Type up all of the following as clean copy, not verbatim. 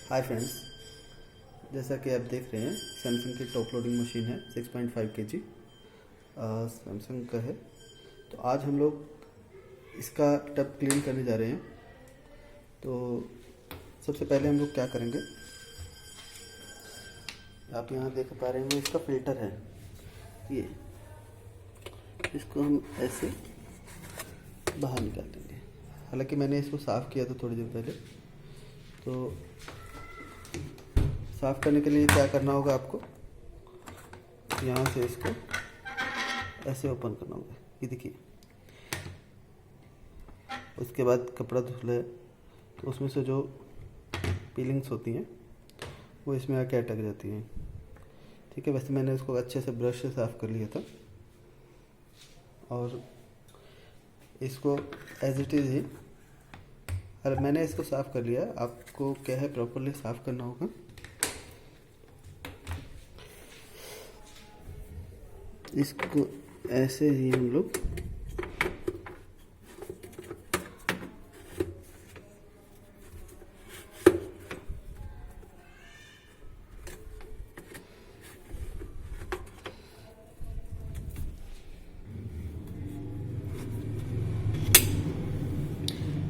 Hi friends, जैसा कि आप देख रहे हैं सैमसंग की टॉप लोडिंग मशीन है 6.5 kg सैमसंग का है। तो आज हम लोग इसका टब क्लीन करने जा रहे हैं। तो सबसे पहले हम लोग क्या करेंगे, आप यहाँ देख पा रहे हैं इसका फिल्टर है ये, इसको हम ऐसे बाहर निकाल देंगे। हालांकि मैंने इसको साफ़ किया था थोड़ी देर पहले। तो साफ़ करने के लिए क्या करना होगा, आपको यहाँ से इसको ऐसे ओपन करना होगा, ये देखिए। उसके बाद कपड़ा धुले तो उसमें से जो पीलिंग्स होती हैं वो इसमें आके अटक जाती हैं। ठीक है, वैसे मैंने इसको अच्छे से ब्रश से साफ़ कर लिया था और इसको एज इट इज़ ही मैंने इसको साफ़ कर लिया। आपको क्या है, प्रॉपरली साफ़ करना होगा। इसको ऐसे ही हम लोग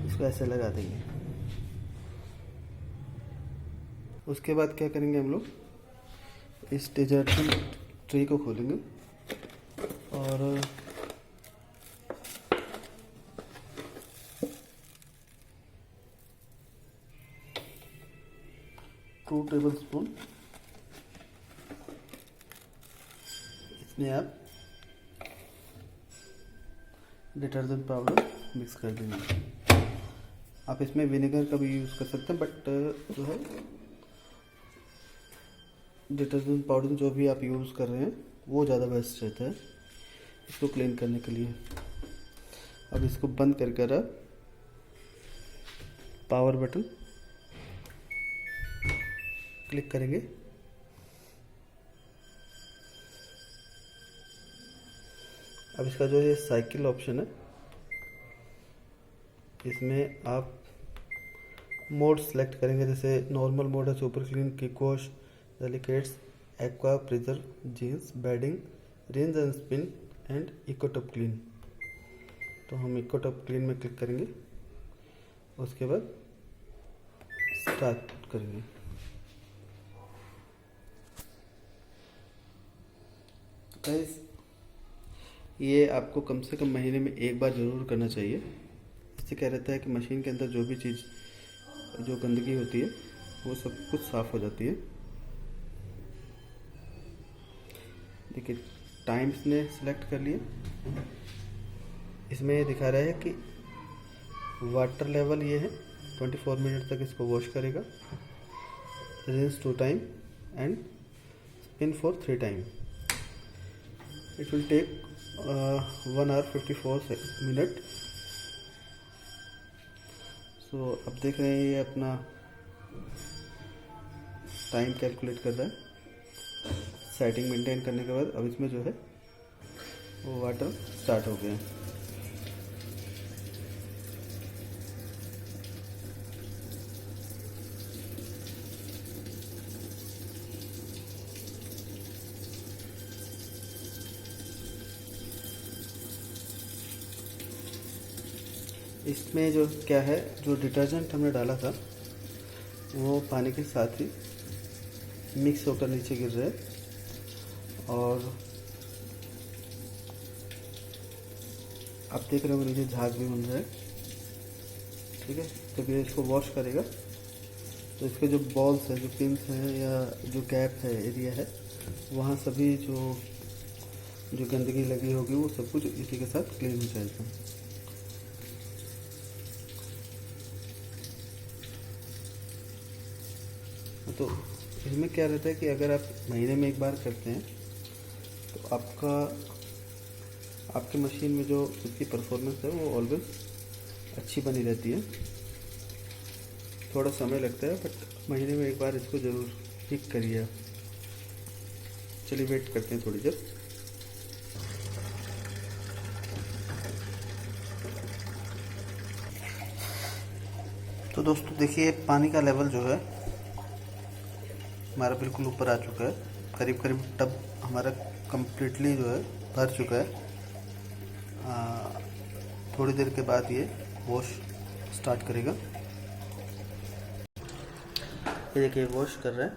इसको ऐसे लगा देंगे। उसके बाद क्या करेंगे, हम लोग इस डिटर्जेंट ट्रे को खोलेंगे और टू टेबल स्पून इसमें आप डिटर्जेंट पाउडर मिक्स कर देंगे। आप इसमें विनेगर का भी यूज़ कर सकते हैं, बट जो है डिटर्जेंट पाउडर जो भी आप यूज़ कर रहे हैं वो ज़्यादा बेस्ट रहता है इसको क्लीन करने के लिए। अब इसको बंद कर कर आप पावर बटन क्लिक करेंगे। अब इसका जो ये साइकिल ऑप्शन है, इसमें आप मोड सेलेक्ट करेंगे। जैसे नॉर्मल मोड है, super clean, quick wash, delicates, aqua, preserve, jeans, bedding, rinse and spin and eco top clean. तो हम इको टॉप क्लीन में क्लिक करेंगे। उसके बाद स्टार्ट करेंगे। गाइस, ये आपको कम से कम महीने में एक बार ज़रूर करना चाहिए। इससे क्या रहता है कि मशीन के अंदर जो भी चीज़, जो गंदगी होती है वो सब कुछ साफ़ हो जाती है। देखिए, टाइम्स ने सिलेक्ट कर लिया। इसमें ये दिखा रहा है कि वाटर लेवल ये है, 24 मिनट तक इसको वॉश करेगा। Rinse 2 time and spin for 3 time. It will take 1 hour 54 minute. So अब देख रहे हैं ये अपना टाइम कैलकुलेट कर रहा है। सेटिंग मेंटेन करने के बाद अब इसमें जो है वो वाटर स्टार्ट हो गया। इसमें जो क्या है, जो डिटर्जेंट हमने डाला था वो पानी के साथ ही मिक्स होकर नीचे गिर रहा है। और आप देख रहे हो नीचे झाग भी बन रहा है। ठीक है, जब ये इसको वॉश करेगा तो इसके जो बॉल्स हैं, जो पिंस हैं या जो गैप है, एरिया है, वहाँ सभी जो गंदगी लगी होगी वो सब कुछ इसी के साथ क्लीन हो जाएगा। तो इसमें क्या रहता है कि अगर आप महीने में एक बार करते हैं तो आपकी मशीन में जो इसकी परफॉर्मेंस है वो ऑलवेज अच्छी बनी रहती है। थोड़ा समय लगता है, बट महीने में एक बार इसको ज़रूर ठीक करिए आप। चलिए वेट करते हैं थोड़ी देर। तो दोस्तों देखिए, पानी का लेवल जो है हमारा बिल्कुल ऊपर आ चुका है, करीब करीब टब हमारा कंप्लीटली जो है भर चुका है। थोड़ी देर के बाद ये वॉश स्टार्ट करेगा। ये देखिए वॉश कर रहा है।